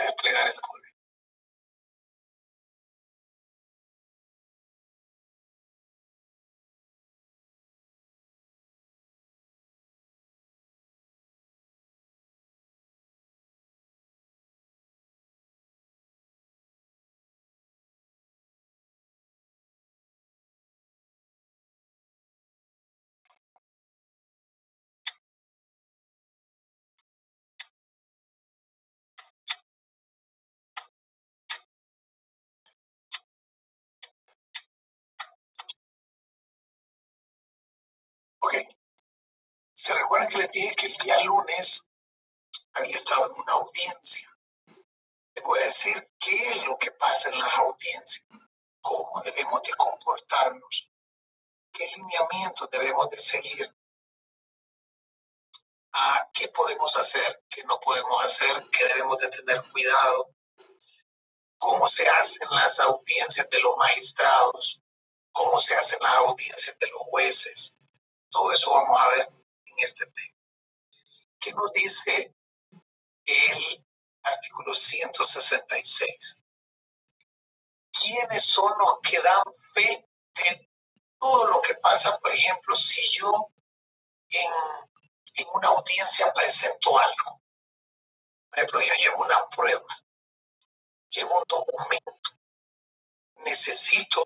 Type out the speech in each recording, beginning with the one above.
puede desplegar el código. Ok. ¿Se recuerdan que les dije que el día lunes había estado en una audiencia? Les voy a decir qué es lo que pasa en las audiencias, cómo debemos de comportarnos, qué lineamientos debemos de seguir, qué podemos hacer, qué no podemos hacer, qué debemos de tener cuidado, cómo se hacen las audiencias de los magistrados, cómo se hacen las audiencias de los jueces. Todo eso vamos a ver en este tema. ¿Qué nos dice el artículo 166? ¿Quiénes son los que dan fe de todo lo que pasa? Por ejemplo, si yo en una audiencia presento algo, por ejemplo, yo llevo una prueba, llevo un documento, necesito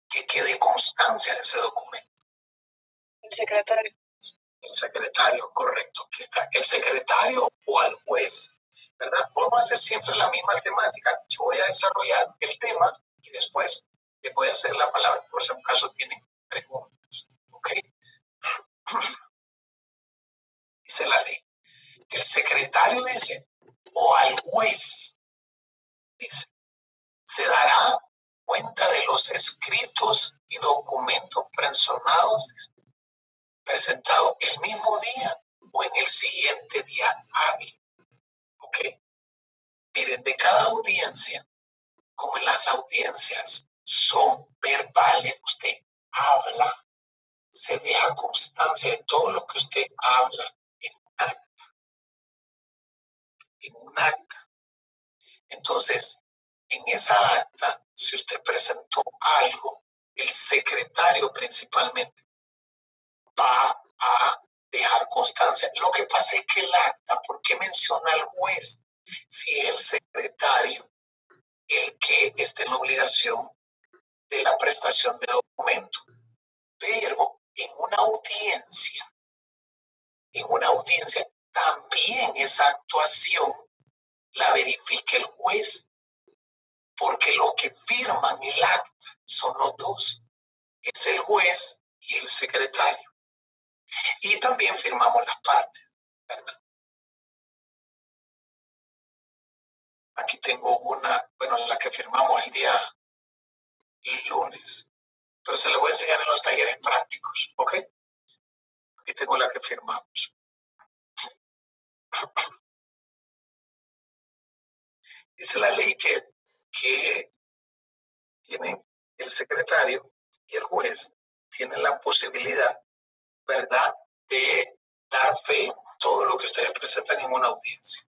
que quede constancia en ese documento. El secretario. El secretario, correcto. Aquí está, el secretario o al juez, ¿verdad? Vamos a hacer siempre la misma temática. Yo voy a desarrollar el tema y después le voy a hacer la palabra, por si acaso tienen preguntas. ¿Ok? Dice la ley. El secretario dice, o al juez, dice, se dará cuenta de los escritos y documentos presentados el mismo día o en el siguiente día hábil. ¿Ok? Miren, de cada audiencia, como en las audiencias son verbales, usted habla, se deja constancia de todo lo que usted habla en un acta. Entonces, en esa acta, si usted presentó algo, el secretario principalmente va a dejar constancia. Lo que pasa es que el acta, ¿por qué menciona al juez? Si es el secretario el que esté en la obligación de la prestación de documentos. Pero en una audiencia también esa actuación la verifica el juez, porque los que firman el acta son los dos, es el juez y el secretario. Y también firmamos las partes, ¿verdad? Aquí tengo una, la que firmamos el día lunes, pero se la voy a enseñar en los talleres prácticos, ¿ok? Aquí tengo la que firmamos. Dice la ley que tienen el secretario y el juez tienen la posibilidad, ¿verdad?, de dar fe todo lo que ustedes presentan en una audiencia.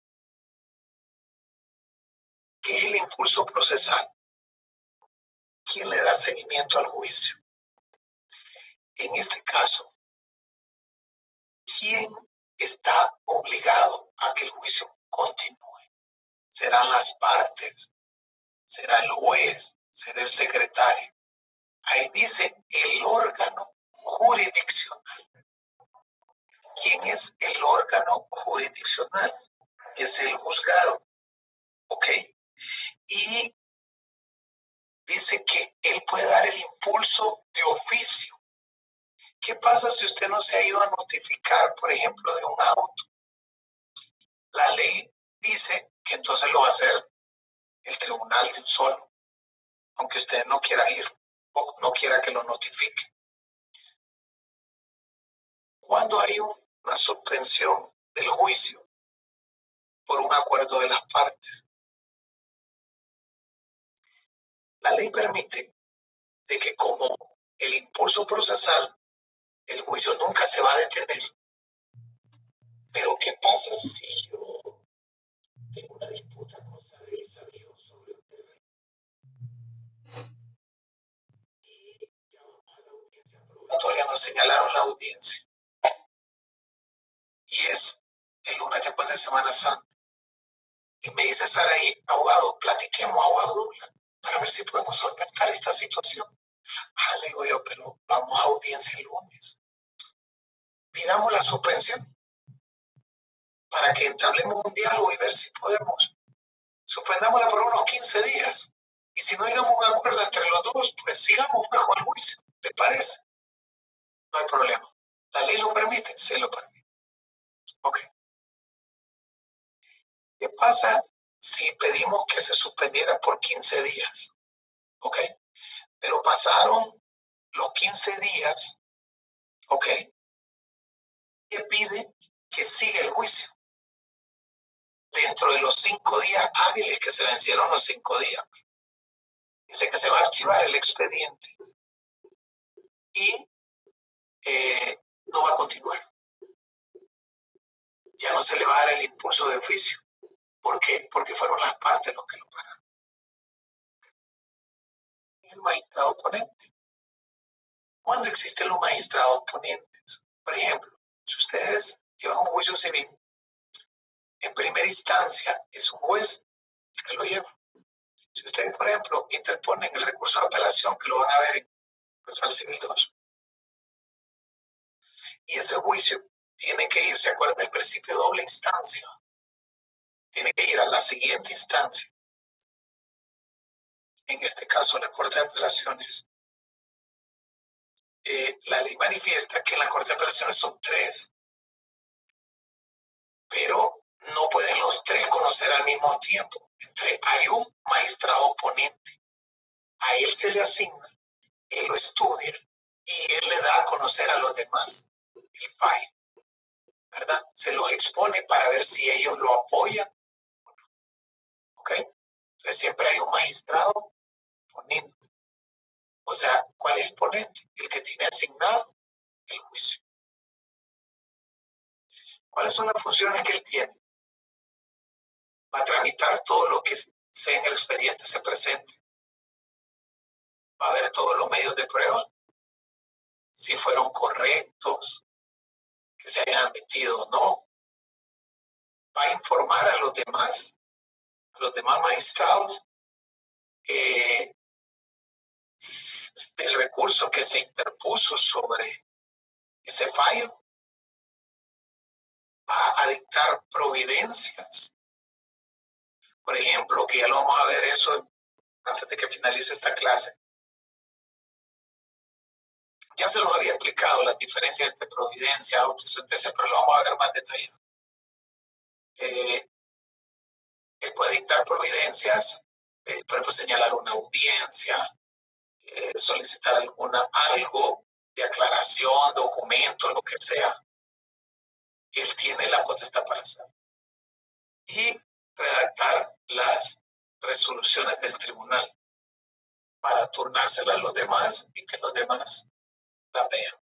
¿Qué es el impulso procesal? ¿Quién le da seguimiento al juicio? En este caso, ¿quién está obligado a que el juicio continúe? ¿Serán las partes? ¿Será el juez? ¿Será el secretario? Ahí dice el órgano jurisdiccional. ¿Quién es el órgano jurisdiccional? Es el juzgado. ¿Ok? Y dice que él puede dar el impulso de oficio. ¿Qué pasa si usted no se ha ido a notificar, por ejemplo, de un auto? La ley dice que entonces lo va a hacer el tribunal de un solo, aunque usted no quiera ir o no quiera que lo notifique. Cuando hay una suspensión del juicio por un acuerdo de las partes, la ley permite de que como el impulso procesal, el juicio nunca se va a detener. Pero ¿qué pasa si yo tengo una disputa con Saber después de Semana Santa. Y me dice Saraí, abogado, platiquemos, abogado Douglas, para ver si podemos solventar esta situación. Le digo yo, pero vamos a audiencia el lunes. Pidamos la suspensión para que entablemos un diálogo y ver si podemos. Suspendámosla por unos 15 días. Y si no llegamos a un acuerdo entre los dos, pues sigamos bajo el juicio. ¿Le parece? No hay problema. ¿La ley lo permite? Se lo permite. Ok. ¿Qué pasa si pedimos que se suspendiera por 15 días? Ok. Pero pasaron los 15 días, ok, y pide que siga el juicio. Dentro de los 5 días hábiles que se vencieron los 5 días, dice que se va a archivar el expediente y no va a continuar. Ya no se le va a dar el impulso de oficio. ¿Por qué? Porque fueron las partes los que lo pararon. El magistrado ponente. ¿Cuándo existen los magistrados ponentes? Por ejemplo, si ustedes llevan un juicio civil, en primera instancia es un juez el que lo lleva. Si ustedes, por ejemplo, interponen el recurso de apelación, que lo van a ver en Procesal Civil 2, y ese juicio tiene que ir, ¿se acuerdan del principio de doble instancia? Tiene que ir a la siguiente instancia. En este caso, la Corte de Apelaciones. La ley manifiesta que en la Corte de Apelaciones son 3, pero no pueden los 3 conocer al mismo tiempo. Entonces, hay un magistrado ponente. A él se le asigna, él lo estudia y él le da a conocer a los demás el fallo, ¿verdad? Se los expone para ver si ellos lo apoyan. ¿Ok? Entonces, siempre hay un magistrado ponente. O sea, ¿cuál es el ponente? El que tiene asignado el juicio. ¿Cuáles son las funciones que él tiene? Va a tramitar todo lo que sea en el expediente se presente. Va a ver todos los medios de prueba, si fueron correctos, que se hayan admitido o no. Va a informar a los demás magistrados del recurso que se interpuso sobre ese fallo. Va a dictar providencias. Por ejemplo, que ya lo vamos a ver eso antes de que finalice esta clase. Ya se los había explicado las diferencias entre providencia y autosentencia, pero lo vamos a ver más detallado. Él puede dictar providencias, por ejemplo, señalar una audiencia, solicitar algo de aclaración, documento, lo que sea. Él tiene la potestad para hacerlo. Y redactar las resoluciones del tribunal para turnárselas a los demás y que los demás la vean.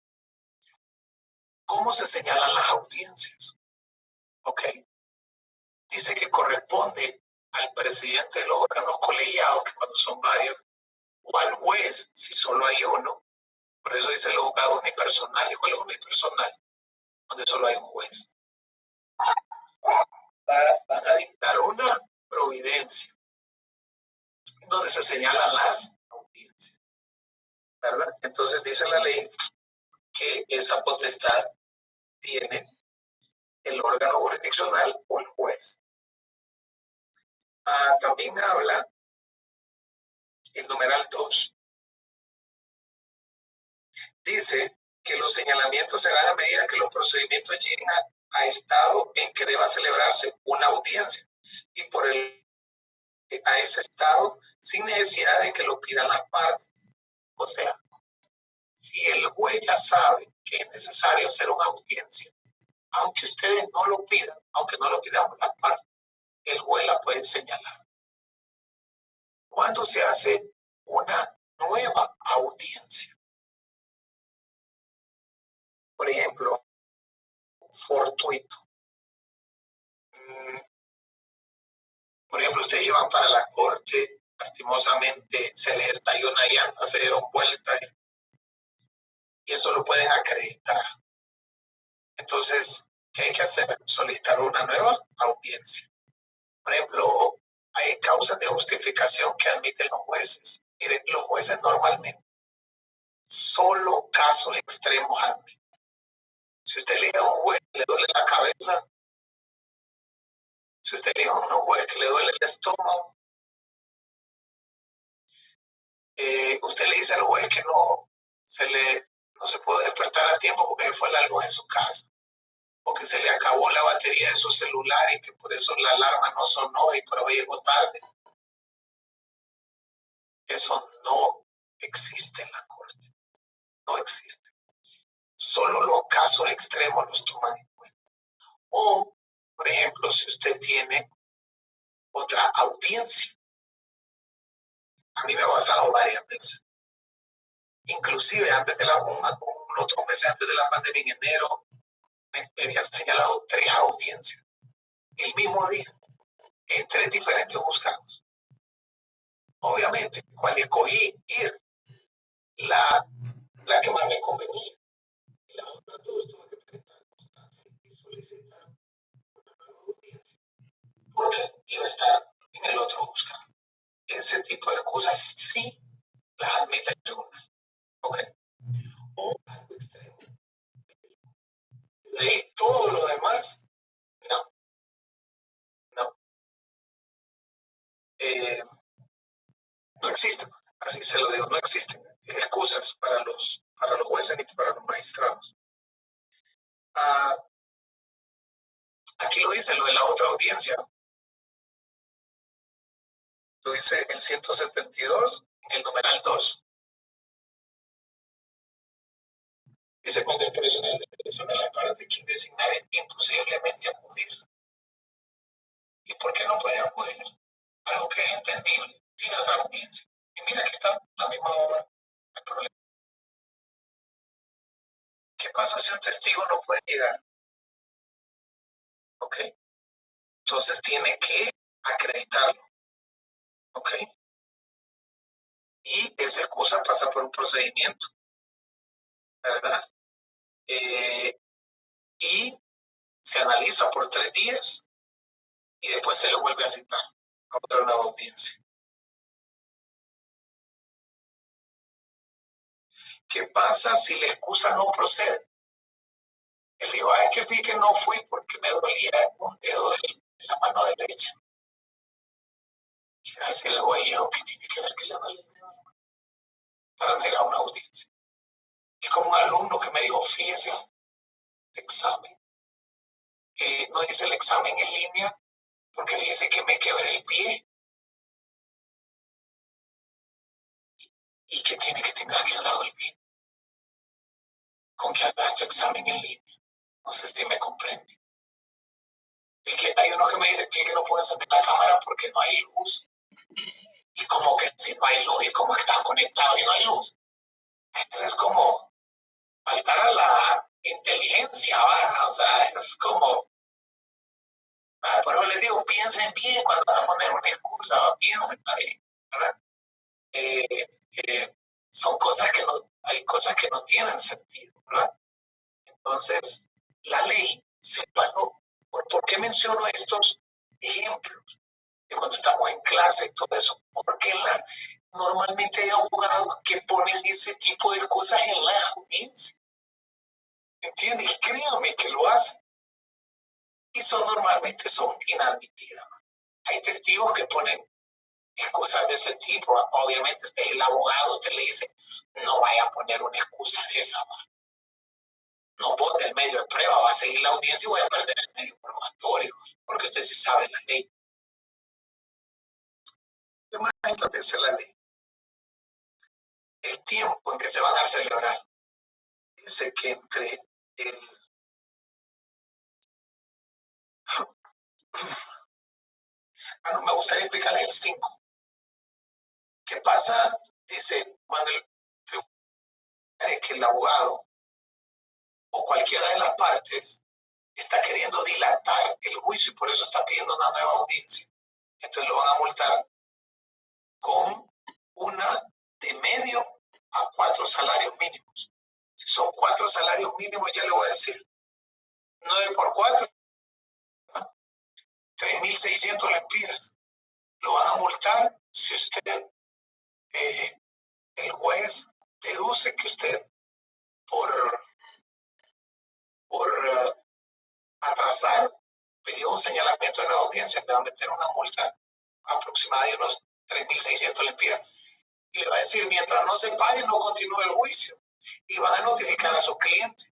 ¿Cómo se señalan las audiencias? Ok. Dice que corresponde al presidente de los órganos colegiados, que cuando son varios, o al juez, si solo hay uno. Por eso dice los juzgados unipersonales o los unipersonales, donde solo hay un juez. Van a dictar una providencia donde se señalan las audiencias, ¿verdad? Entonces dice la ley que esa potestad tiene el órgano jurisdiccional o el juez. También habla el numeral 2. Dice que los señalamientos serán a medida que los procedimientos lleguen a estado en que deba celebrarse una audiencia y a ese estado sin necesidad de que lo pidan las partes. O sea, si el juez ya sabe que es necesario hacer una audiencia, aunque ustedes no lo pidan, aunque no lo pidamos las partes, el juez la puede señalar. ¿Cuándo se hace una nueva audiencia? Por ejemplo, fortuito. Por ejemplo, ustedes iban para la corte, lastimosamente se les estalló una llanta, se dieron vuelta y eso lo pueden acreditar. Entonces, ¿Qué hay que hacer? Solicitar una nueva audiencia. Por ejemplo, hay causas de justificación que admiten los jueces. Miren, los jueces normalmente solo casos extremos admiten. Si usted le dice a un juez que le duele la cabeza, si usted le dice a un juez que le duele el estómago, usted le dice al juez que no se puede despertar a tiempo porque fue la luz en su casa, o que se le acabó la batería de su celular y que por eso la alarma no sonó y por hoy llegó tarde. Eso no existe en la corte, no existe. Solo los casos extremos los toman en cuenta. O, por ejemplo, si usted tiene otra audiencia. A mí me ha pasado varias veces. Inclusive antes de unos 2 meses antes de la pandemia, en enero, me habían señalado 3 audiencias el mismo día, en 3 diferentes juzgados. Obviamente, cual escogí ir, la que más me convenía. Y las otras 2 tuve que presentar constancia y solicitar una nueva audiencia, porque iba a estar en el otro juzgado. Ese tipo de cosas sí las admite el tribunal. ¿Ok? O algo extremo. De ahí todo lo demás, no. No existen, así se lo digo, no existen excusas para los jueces ni para los magistrados. Aquí lo dice lo de la otra audiencia. Lo dice el 172, el numeral 2. Dice, cuando el personal de protección de la parte quien designare imposiblemente acudir. ¿Y por qué no puede acudir? Algo que es entendible, tiene otra audiencia. Y mira que está la misma obra, no hay problema. ¿Qué pasa si un testigo no puede llegar? ¿Ok? Entonces tiene que acreditarlo. ¿Ok? Y esa excusa pasa por un procedimiento, ¿verdad? Y se analiza por 3 días y después se le vuelve a citar a otra nueva audiencia. ¿Qué pasa si la excusa no procede? Él dijo, ay, que vi que no fui porque me dolía un dedo de la mano derecha. Y así le voy yo, ¿qué tiene que ver que le duele el dedo? Para no ir a una audiencia. Es como un alumno que me dijo, fíjese, examen. No hice el examen en línea porque fíjese que me quebré el pie. ¿Y qué tiene que tenga quebrado el pie? Con que hagas tu examen en línea. No sé si me comprende. Es que hay uno que me dice que no puedes sacar la cámara porque no hay luz. Y como que si no hay luz y como que estás conectado y no hay luz. Entonces es como faltar a la inteligencia, ¿verdad? O sea, es como... Por eso les digo, piensen bien cuando van a poner una excusa, piensen ahí, ¿verdad? Son cosas que no, hay cosas que no tienen sentido, ¿verdad? Entonces, la ley se paró. ¿Por qué menciono estos ejemplos? De cuando estamos en clase y todo eso, porque normalmente hay abogados que ponen ese tipo de cosas en la audiencia. ¿Entiendes? Créanme que lo hacen. Y normalmente son inadmitidas. Hay testigos que ponen excusas de ese tipo. Obviamente usted es el abogado, usted le dice, no vaya a poner una excusa de esa. No bote el medio de prueba, va a seguir la audiencia y voy a perder el medio probatorio, porque usted sí sabe la ley. ¿Qué más establece la ley? El tiempo en que se van a celebrar. Dice que entre el... Bueno, me gustaría explicarles el 5. ¿Qué pasa? Dice, cuando el tribunal que el abogado o cualquiera de las partes está queriendo dilatar el juicio y por eso está pidiendo una nueva audiencia. Entonces lo van a multar con una de medio a 4 salarios mínimos. Si son 4 salarios mínimos, ya le voy a decir, 9 por 4, 3.600 lempiras. Lo van a multar si usted, el juez deduce que usted por atrasar pidió un señalamiento en la audiencia, le va a meter una multa aproximada de unos 3.600 lempiras. Y le va a decir, mientras no se pague, no continúe el juicio. Y van a notificar a su cliente.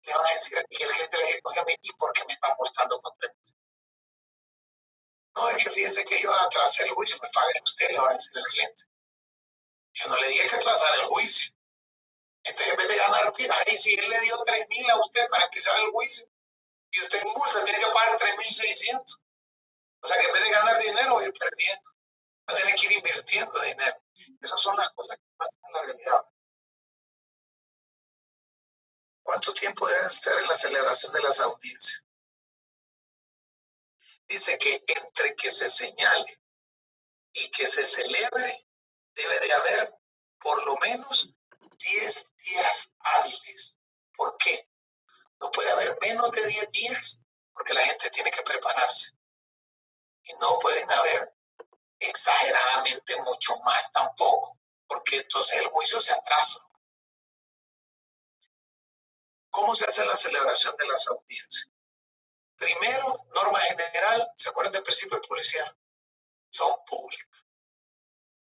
Le van a decir, y el cliente le dice, oye, ¿y por qué me están multando con 3.000? No, es que fíjese que iba a atrasar el juicio, me paguen usted, le va a decir el cliente. Yo no le dije que atrasara el juicio. Entonces, en vez de ganar, ahí si él le dio 3.000 a usted para que se haga el juicio, y usted en multa tiene que pagar 3.600. O sea que en vez de ganar dinero, va a ir perdiendo. Va a tener que ir invirtiendo dinero. Esas son las cosas que pasan en la realidad. ¿Cuánto tiempo debe ser en la celebración de las audiencias? Dice que entre que se señale y que se celebre, debe de haber por lo menos 10 días hábiles. ¿Por qué? No puede haber menos de 10 días, porque la gente tiene que prepararse. Y no pueden haber exageradamente mucho más tampoco, porque entonces el juicio se atrasa. ¿Cómo se hace la celebración de las audiencias? Primero, norma general, ¿se acuerdan del principio de publicidad? Son públicas.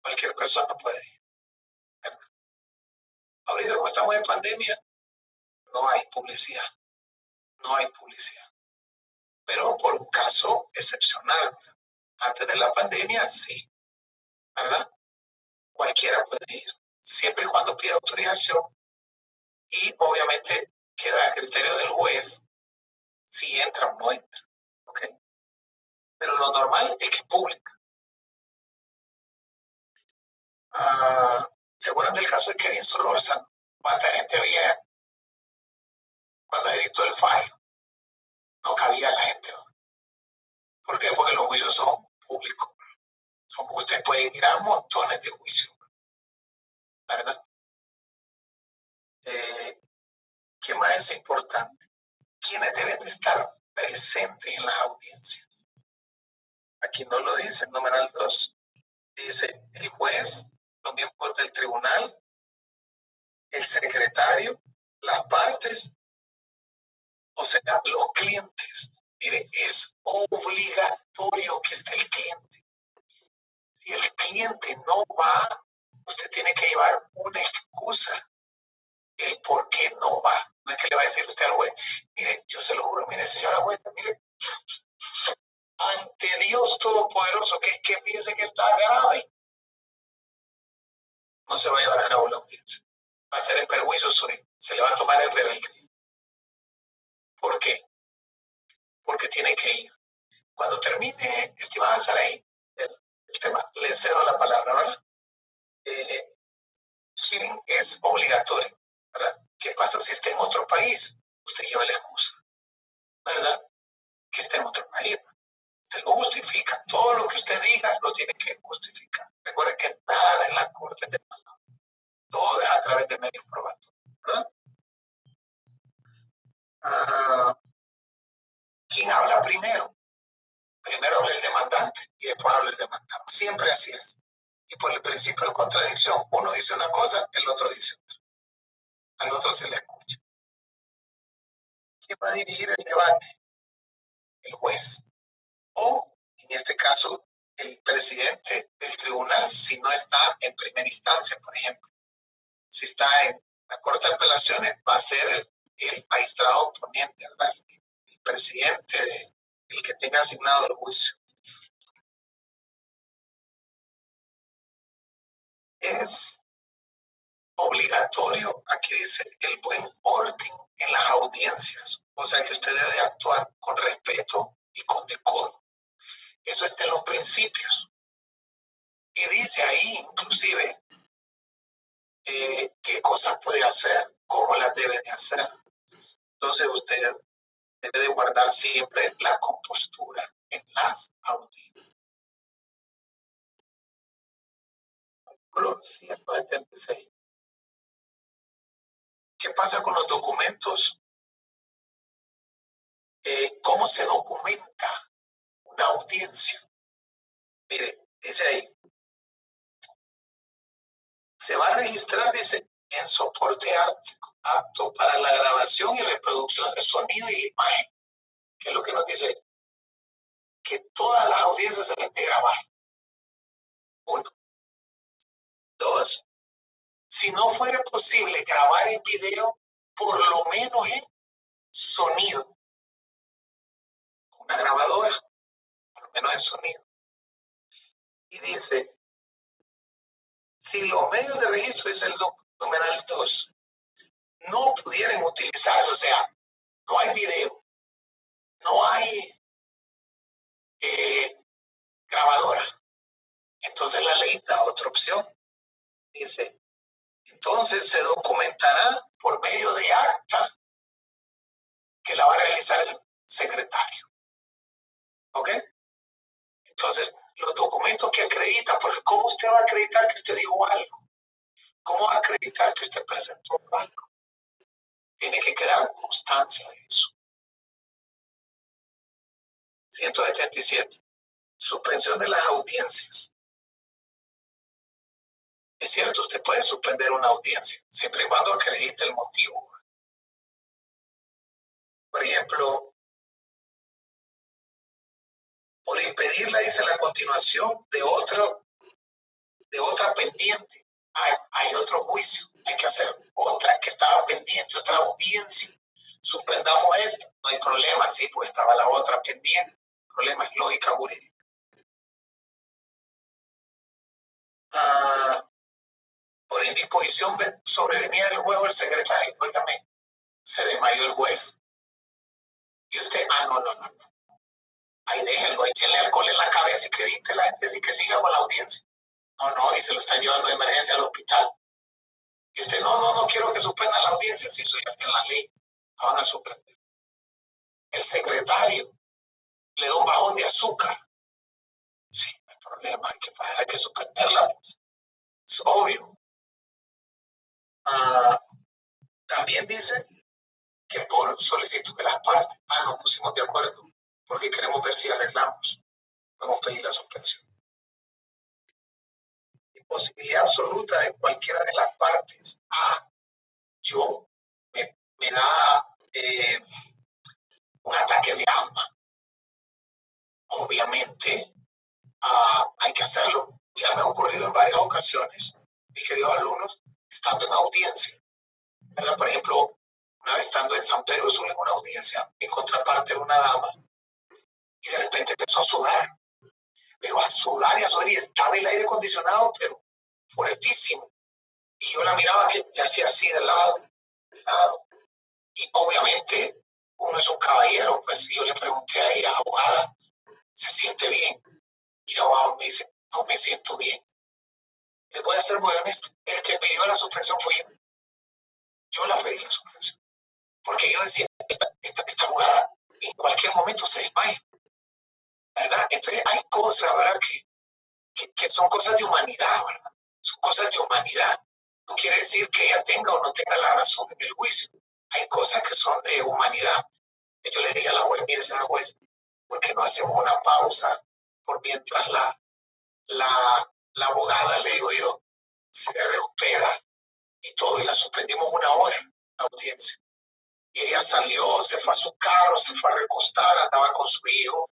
Cualquier persona puede ir. Ahorita, como estamos en pandemia, no hay publicidad. No hay publicidad. Pero por un caso excepcional, antes de la pandemia, sí. ¿Verdad? Cualquiera puede ir, siempre y cuando pida autorización. Y obviamente queda a criterio del juez si entra o no entra. ¿Okay? Pero lo normal es que es pública. ¿Se acuerdan del caso de Kevin Solórzano? ¿Cuánta gente había cuando editó el fallo? No cabía la gente. ¿Por qué? Porque los juicios son públicos. Usted puede ir a montones de juicios. ¿Verdad? ¿Qué más es importante? ¿Quiénes deben de estar presentes en las audiencias? Aquí no lo dice, el numeral 2. Dice el juez, los miembros del tribunal, el secretario, las partes, o sea, los clientes. Mire, es obligatorio que esté el cliente. Si el cliente no va, usted tiene que llevar una excusa, el por qué no va. No es que le va a decir usted al juez, mire, yo se lo juro, mire, señora juez, mire, ante Dios Todopoderoso, que piense que está grave, no se va a llevar a cabo la audiencia. Va a ser en perjuicio suyo, se le va a tomar el rebelde. ¿Por qué? Porque tiene que ir. Cuando termine, estimada Saraí, el tema, le cedo la palabra, ¿verdad? ¿Quién es obligatorio? ¿Verdad? ¿Qué pasa si está en otro país? Usted lleva la excusa, ¿verdad? Que está en otro país. Usted lo justifica. Todo lo que usted diga lo tiene que justificar. Recuerde que nada en la corte de palabra. Todo es a través de medios probatorios, ¿verdad? ¿Quién habla primero? Primero habla el demandante y después habla el demandado. Siempre así es. Y por el principio de contradicción, uno dice una cosa, el otro dice otra. Al otro se le escucha. ¿Quién va a dirigir el debate? El juez. O, en este caso, el presidente del tribunal, si no está en primera instancia, por ejemplo. Si está en la Corte de Apelaciones, va a ser el magistrado oponente, ¿verdad? El presidente, el que tenga asignado el juicio. Es obligatorio, aquí dice, el buen orden en las audiencias. O sea que usted debe actuar con respeto y con decoro. Eso está en los principios. Y dice ahí, inclusive, qué cosas puede hacer, cómo las debe de hacer. Entonces usted debe de guardar siempre la compostura en las audiencias. 176. ¿Qué pasa con los documentos ¿Cómo se documenta una audiencia? Mire, dice ahí, se va a registrar, dice, en soporte apto para la grabación y reproducción de sonido y imagen. ¿Qué es lo que nos dice? Que todas las audiencias se deben de grabar. 1. 2. Si no fuera posible grabar en video, por lo menos en sonido. Una grabadora, por lo menos en sonido. Y dice, si los medios de registro, es el numeral 2, no pudieran utilizarse, o sea, no hay video, no hay grabadora. Entonces la ley da otra opción. Dice, entonces se documentará por medio de acta que la va a realizar el secretario. ¿Ok? Entonces, los documentos que acreditan, porque ¿cómo usted va a acreditar que usted dijo algo? ¿Cómo va a acreditar que usted presentó algo? Tiene que quedar constancia de eso. 177. Suspensión de las audiencias. Es cierto, usted puede suspender una audiencia, siempre y cuando acredite el motivo. Por ejemplo, por impedirla, dice la continuación de otra pendiente. Hay otro juicio, hay que hacer otra que estaba pendiente, otra audiencia. Suspendamos esta, no hay problema, sí, pues estaba la otra pendiente. El problema es lógica jurídica. Por indisposición sobrevenida del juez o el secretario, óigame, se desmayó el juez. Y usted, no. Ahí déjenlo, échenle alcohol en la cabeza y que dicte la gente y que siga con la audiencia. No, y se lo están llevando de emergencia al hospital. Y usted, no quiero que suspendan la audiencia, si eso ya está en la ley, la van a suspender. El secretario le da un bajón de azúcar. Sí, no hay problema, hay que suspenderla, pues. Es obvio. También dice que por solicitud de las partes, nos pusimos de acuerdo, porque queremos ver si arreglamos. Podemos pedir la suspensión. Posibilidad absoluta de cualquiera de las partes. Yo me da un ataque de asma. Obviamente hay que hacerlo. Ya me ha ocurrido en varias ocasiones, mis queridos alumnos, estando en audiencia. ¿Verdad? Por ejemplo, una vez estando en San Pedro Sula en una audiencia, mi contraparte era una dama y de repente empezó a sudar. Pero a sudar y estaba el aire acondicionado, pero fuertísimo. Y yo la miraba que le hacía así de lado. Y obviamente uno es un caballero, pues yo le pregunté a ella, abogada, ¿se siente bien? Y la abogada me dice, no me siento bien. Les voy a ser muy honesto, el que pidió la suspensión fue yo. Yo la pedí la suspensión. Porque yo decía, esta abogada en cualquier momento se desmaya. ¿Verdad? Entonces hay cosas, ¿verdad? Que son cosas de humanidad, ¿verdad? Son cosas de humanidad. No quiere decir que ella tenga o no tenga la razón en el juicio. Hay cosas que son de humanidad. Yo le dije a la juez, mire, señora juez, ¿por qué no hacemos una pausa por mientras la abogada, le digo yo, se recupera y todo, y la suspendimos una hora, la audiencia? Y ella salió, se fue a su carro, se fue a recostar, andaba con su hijo,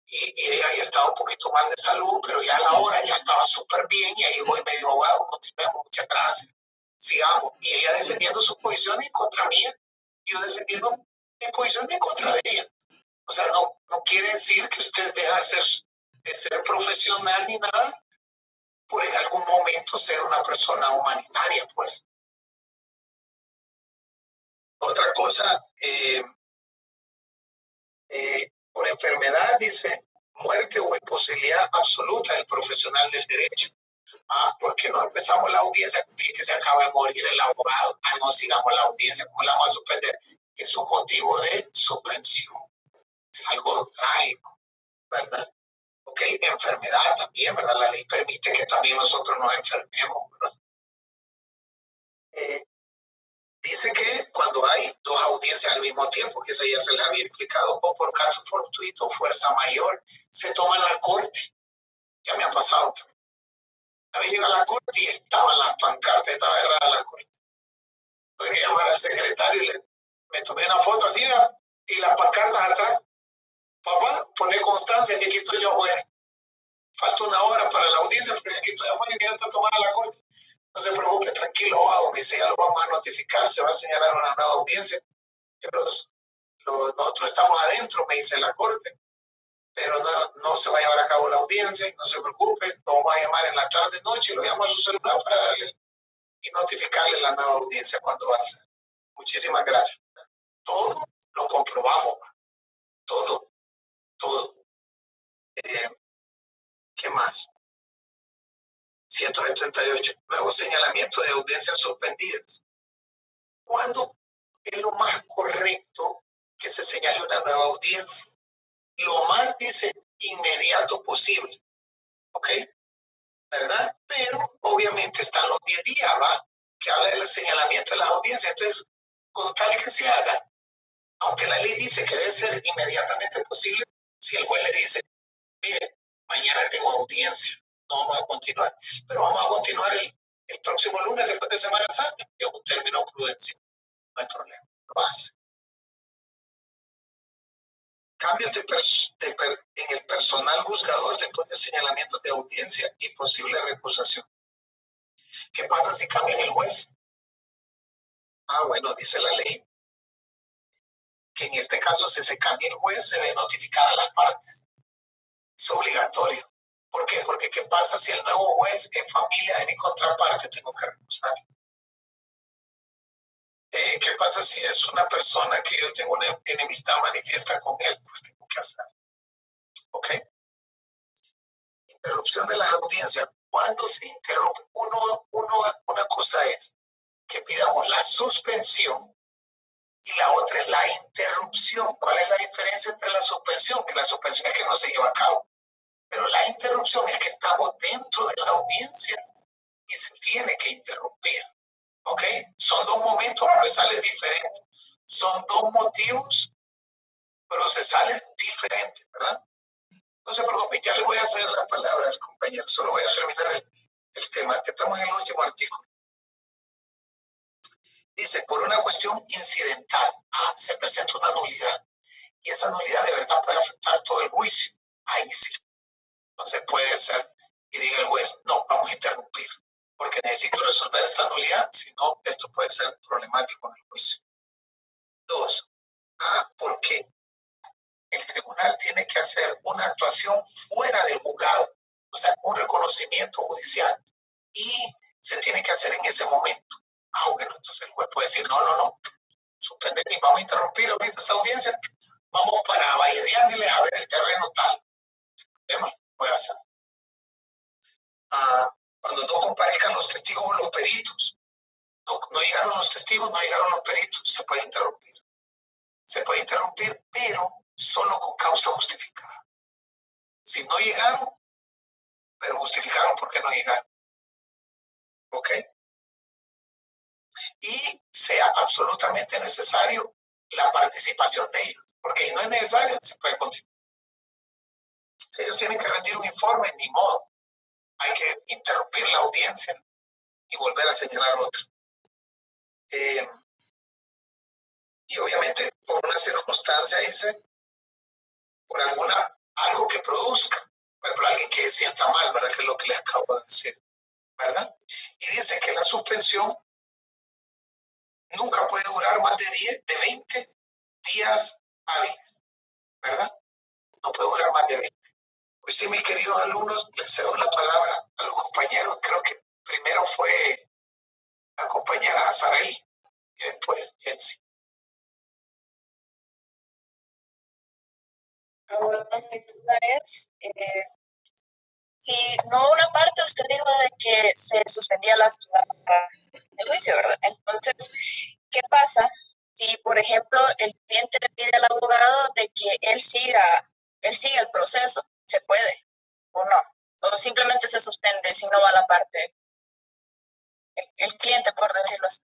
y ella ya estaba un poquito mal de salud, pero ya a la hora ya estaba súper bien, y ahí voy medio abogado, continuemos, muchas gracias, sigamos. Y ella defendiendo su posición en contra mía, y yo defendiendo mi posición en contra de ella. O sea, no quiere decir que usted deja de ser profesional ni nada por en algún momento ser una persona humanitaria, pues. Otra cosa, por enfermedad, dice, muerte o imposibilidad absoluta del profesional del derecho. Porque no empezamos la audiencia que se acaba de morir el abogado. No sigamos la audiencia, ¿cómo la vamos a suspender? Es un motivo de suspensión. Es algo trágico, ¿verdad? Ok, enfermedad también, ¿verdad? La ley permite que también nosotros nos enfermemos, ¿verdad? Dice que cuando hay dos audiencias al mismo tiempo, que eso ya se les había explicado, o por caso fortuito, fuerza mayor, se toma la corte. Ya me ha pasado. A vez llega a la corte y estaban las pancartas, estaba errada la corte. Tuve que llamar al secretario y me tomé una foto así, y las pancartas atrás. Papá, pone constancia que aquí estoy yo afuera. Falta una hora para la audiencia, pero aquí estoy afuera y mira, está tomada la corte. No se preocupe, tranquilo, abogado. Me dice, ya lo vamos a notificar, se va a señalar una nueva audiencia. Nosotros estamos adentro, me dice la corte, pero no se va a llevar a cabo la audiencia, no se preocupe, lo vamos a llamar en la tarde, noche, lo llamo a su celular para darle y notificarle la nueva audiencia cuando va a ser. Muchísimas gracias. Todo lo comprobamos, todo. ¿Qué más? 178. Nuevo señalamiento de audiencias suspendidas. ¿Cuándo es lo más correcto que se señale una nueva audiencia? Lo más, dice, inmediato posible. ¿Ok? ¿Verdad? Pero obviamente están los 10 días, ¿va? Que habla del señalamiento de las audiencias. Entonces, con tal que se haga, aunque la ley dice que debe ser inmediatamente posible, si el juez le dice, mire, mañana tengo audiencia, no vamos a continuar, pero vamos a continuar el próximo lunes después de Semana Santa, es un término prudencial, no hay problema, lo hace. Cambios en el personal juzgador después de señalamiento de audiencia y posible recusación. ¿Qué pasa si cambia el juez? Bueno, dice la ley que en este caso, si se cambia el juez, se debe notificar a las partes. Es obligatorio. ¿Por qué? Porque ¿qué pasa si el nuevo juez es familia de mi contraparte? Tengo que recusar. ¿Qué pasa si es una persona que yo tengo una enemistad manifiesta con él? Pues tengo que hacer. ¿Ok? Interrupción de las audiencias. ¿Cuándo se interrumpe? Una cosa es que pidamos la suspensión y la otra es la interrupción. ¿Cuál es la diferencia entre la suspensión? Que la suspensión es que no se lleva a cabo. Pero la interrupción es que estamos dentro de la audiencia y se tiene que interrumpir. ¿Ok? Son dos momentos procesales diferentes. Son dos motivos procesales diferentes, ¿verdad? No se preocupe, ya le voy a hacer las palabras, compañeros. Solo voy a terminar el tema, que estamos en el último artículo. Dice, por una cuestión incidental, se presenta una nulidad. Y esa nulidad de verdad puede afectar todo el juicio. Ahí sí. Entonces puede ser y diga el juez, no, vamos a interrumpir, porque necesito resolver esta nulidad, si no, esto puede ser problemático en el juicio. 2. ¿Por qué? El tribunal tiene que hacer una actuación fuera del juzgado, o sea, un reconocimiento judicial, y se tiene que hacer en ese momento. Bueno, entonces el juez puede decir, no, suspender y vamos a interrumpir ahorita esta audiencia, vamos para Valle de Ángeles a ver el terreno tal. ¿Tema? Puede hacer. Cuando no comparezcan los testigos o los peritos, no llegaron los testigos, no llegaron los peritos, se puede interrumpir. Se puede interrumpir, pero solo con causa justificada. Si no llegaron, pero justificaron por qué no llegaron. ¿Ok? Y sea absolutamente necesario la participación de ellos, porque si no es necesario, se puede continuar. Si ellos tienen que rendir un informe, ni modo. Hay que interrumpir la audiencia y volver a señalar otra. Y obviamente, por una circunstancia, dice, por algo que produzca, por ejemplo, alguien que se sienta mal, ¿verdad? Que es lo que les acabo de decir, ¿verdad? Y dice que la suspensión nunca puede durar más de 20 días hábiles, ¿verdad? No puede durar más de 20. Pues sí, mis queridos alumnos, les cedo la palabra a los compañeros. Creo que primero fue la compañera Saraí y después Jensi. Ahora, mi duda es, si no una parte usted dijo de que se suspendía el juicio, ¿verdad? Entonces, ¿qué pasa si, por ejemplo, el cliente le pide al abogado de que él siga el proceso? ¿Se puede o no? O simplemente se suspende si no va la parte, el cliente, por decirlo así.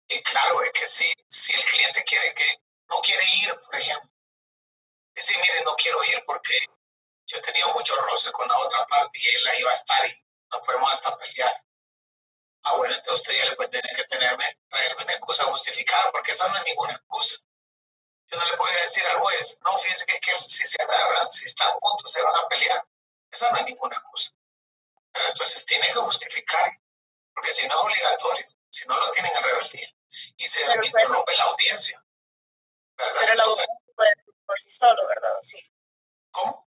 Y claro, es que si el cliente no quiere ir, por ejemplo, dice, mire, no quiero ir porque yo he tenido mucho roce con la otra parte y él la iba a estar y nos podemos hasta pelear. Ah, bueno, entonces usted ya le puede tener que traerme una excusa justificada, porque esa no es ninguna excusa. Yo no le puedo decir al juez, no, fíjese que si se agarran, si están juntos, se van a pelear. Esa no es ninguna excusa. Pero entonces tiene que justificar, porque si no es obligatorio, si no lo tienen en rebeldía. Y se interrumpe la audiencia, ¿verdad? Pero el abogado no puede seguir por sí solo, ¿verdad? Sí. ¿Cómo?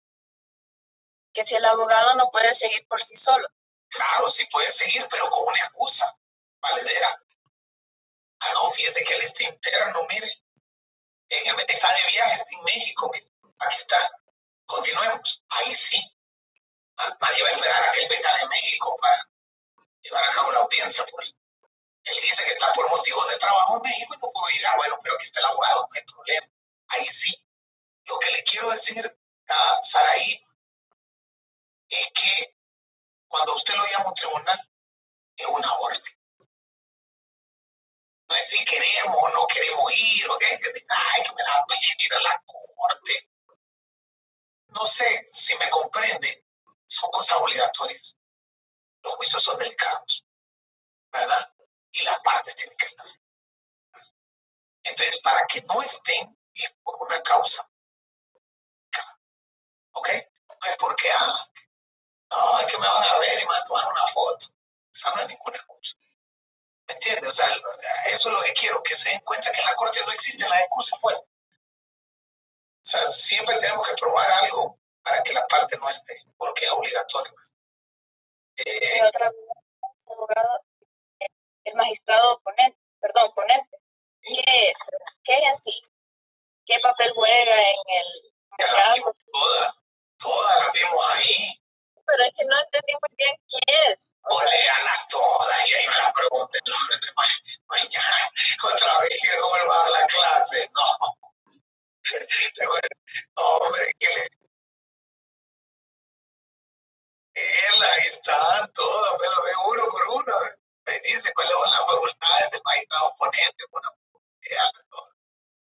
Que si el abogado no puede seguir por sí solo. Claro, sí puede seguir, pero con una excusa valedera. Ah, no, fíjese que él está interno, mire. Está de viaje, está en México, mire. Aquí está. Continuemos. Ahí sí. Nadie va a esperar a que él venga de México para llevar a cabo la audiencia, pues. Él dice que está por motivos de trabajo en México y no puedo ir. Ah, bueno, pero aquí está el abogado, no hay problema. Ahí sí. Lo que le quiero decir a Saraí es que cuando usted lo llama a un tribunal, es una orden. No es si queremos o no queremos ir, o que me da pena ir a la corte. No sé si me comprende, son cosas obligatorias. Los juicios son delicados, ¿verdad? Y las partes tienen que estar. Entonces, para que no estén, es por una causa. ¿Ok? No es porque, no, es que me van a ver y me van a tomar una foto. Esa no es ninguna excusa. ¿Me entiendes? O sea, eso es lo que quiero, que se den cuenta que en la corte no existen las excusas, pues. O sea, siempre tenemos que probar algo para que la parte no esté, porque es obligatorio. Otra abogado, el magistrado ponente, ¿qué es? ¿Qué es en sí? ¿Qué papel juega en el caso? Todas las vimos ahí. Pero es que no entendí muy bien qué es. O léalas todas y ahí me las pregunten. Mañana, otra vez quiero volver a la clase. No. No, hombre, que ahí están todas, me lo ve uno por uno. Me dice cuáles son las facultades del magistrado ponente. Bueno,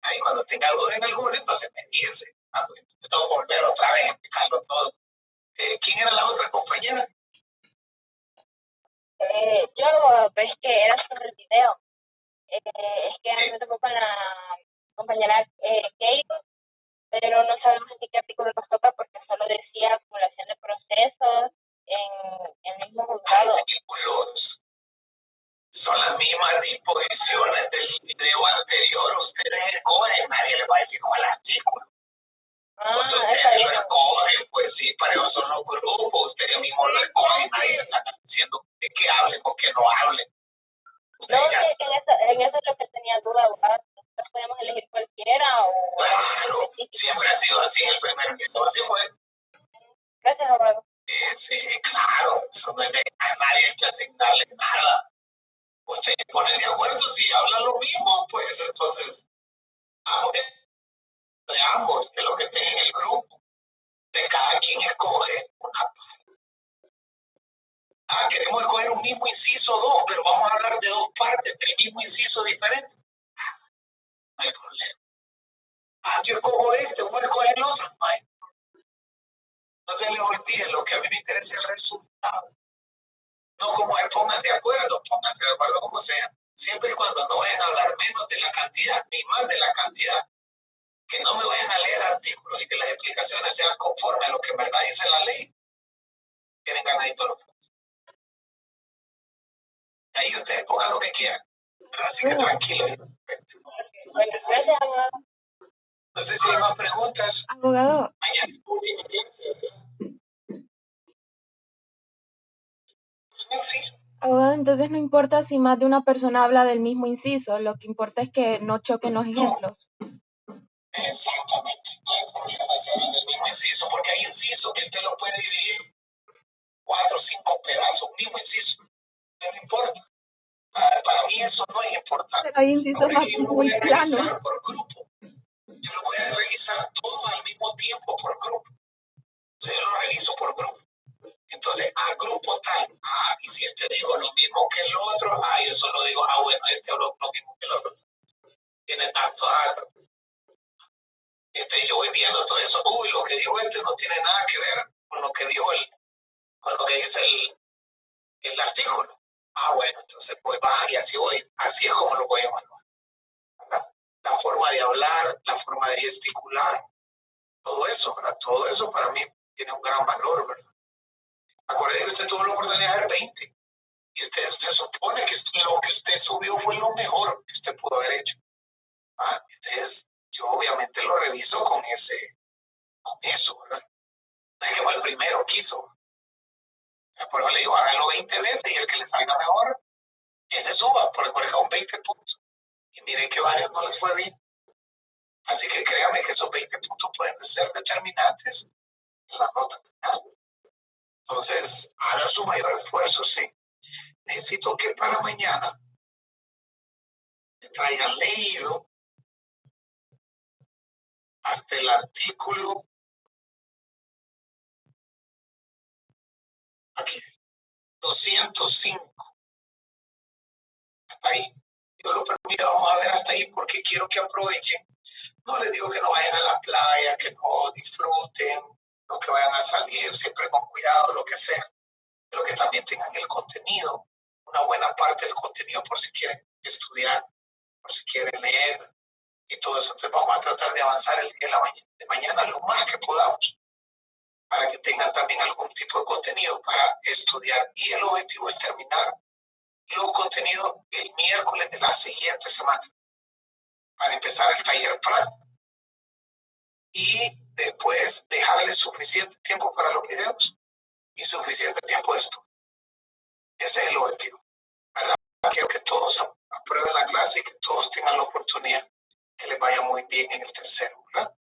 ahí cuando tenga duda en alguno, entonces me dice. Pues, te tengo que volver otra vez a explicarlo todo. ¿Quién era la otra compañera? Yo, pero es que era sobre el video. Es que a mí me tocó con la compañera Keiko, pero no sabemos en qué artículo nos toca porque solo decía acumulación de procesos en el mismo juzgado. Artículos. Son las mismas disposiciones del video anterior. Ustedes escogen, nadie les va a decir cuál artículo. Pues ustedes lo escogen, pues sí, para eso son los grupos, ustedes mismos lo escogen, nadie les está diciendo de qué hablen o que no hablen. No, en eso es lo que tenía duda, nosotros podemos elegir cualquiera o... Claro, siempre ha sido así en el primer video, así fue. Gracias, abogado. Sí, claro, eso no es de nadie hay que asignarle nada. Ustedes ponen de acuerdo, si hablan lo mismo, pues entonces, de ambos, de los que estén en el grupo, de cada quien escoge una parte. Queremos escoger un mismo inciso 2, pero vamos a hablar de dos partes del mismo inciso diferente. No hay problema. Yo escojo este, uno escoge el otro, no hay. No se les olvide, lo que a mí me interesa es el resultado. No como se pongan de acuerdo, pónganse de acuerdo como sea. Siempre y cuando no vayan a hablar menos de la cantidad, ni más de la cantidad. Que no me vayan a leer artículos y que las explicaciones sean conforme a lo que en verdad dice la ley. Tienen ganadito los puntos. Ahí ustedes pongan lo que quieran. Así que tranquilo. Bueno, gracias, abogado. No sé si hay más preguntas. Abogado. Mañana, última clase. Sí. Abogado, entonces no importa si más de una persona habla del mismo inciso, lo que importa es que no choquen los ejemplos. Exactamente, no hay problema si hablan del mismo inciso, porque hay incisos que usted lo puede dividir 4 o 5 pedazos, un mismo inciso, no importa. Para mí eso no es importante. Pero hay incisos muy planos. Por grupo. Yo lo voy a revisar todo al mismo tiempo por grupo. Yo lo reviso por grupo. entonces, grupo tal, y si este dijo lo mismo que el otro, yo solo digo, bueno, este habló lo mismo que el otro. Tiene tanto dato. Entonces yo voy viendo todo eso, lo que dijo este no tiene nada que ver con lo que dijo con lo que dice el artículo. Bueno, entonces pues y así voy, así es como lo voy a evaluar. La forma de hablar, la forma de gesticular, todo eso, ¿verdad? Todo eso para mí tiene un gran valor, ¿verdad? Acuérdate que usted tuvo la oportunidad de ver 20 y usted se supone que lo que usted subió fue lo mejor que usted pudo haber hecho. Entonces yo obviamente lo reviso con eso, ¿verdad? No es que fue el primero que hizo. Por eso le digo, hágalo 20 veces y el que le salga mejor, ese suba, porque con 20 puntos. Y miren que varios no les fue bien. Así que créame que esos 20 puntos pueden ser determinantes en la nota final. Entonces, haga su mayor esfuerzo, sí. Necesito que para mañana me traigan leído hasta el artículo aquí, 205. Hasta ahí. Yo lo permito, vamos a ver hasta ahí porque quiero que aprovechen. No les digo que no vayan a la playa, que no disfruten, no que vayan a salir siempre con cuidado, lo que sea, pero que también tengan el contenido, una buena parte del contenido por si quieren estudiar, por si quieren leer y todo eso. Entonces vamos a tratar de avanzar el día de mañana lo más que podamos para que tengan también algún tipo de contenido para estudiar. Y el objetivo es terminar los contenidos el miércoles de la siguiente semana para empezar el taller práctico y después dejarles suficiente tiempo para los videos y suficiente tiempo de estudio. Ese es el objetivo, ¿verdad? Quiero que todos aprueben la clase y que todos tengan la oportunidad que les vaya muy bien en el tercero, ¿verdad?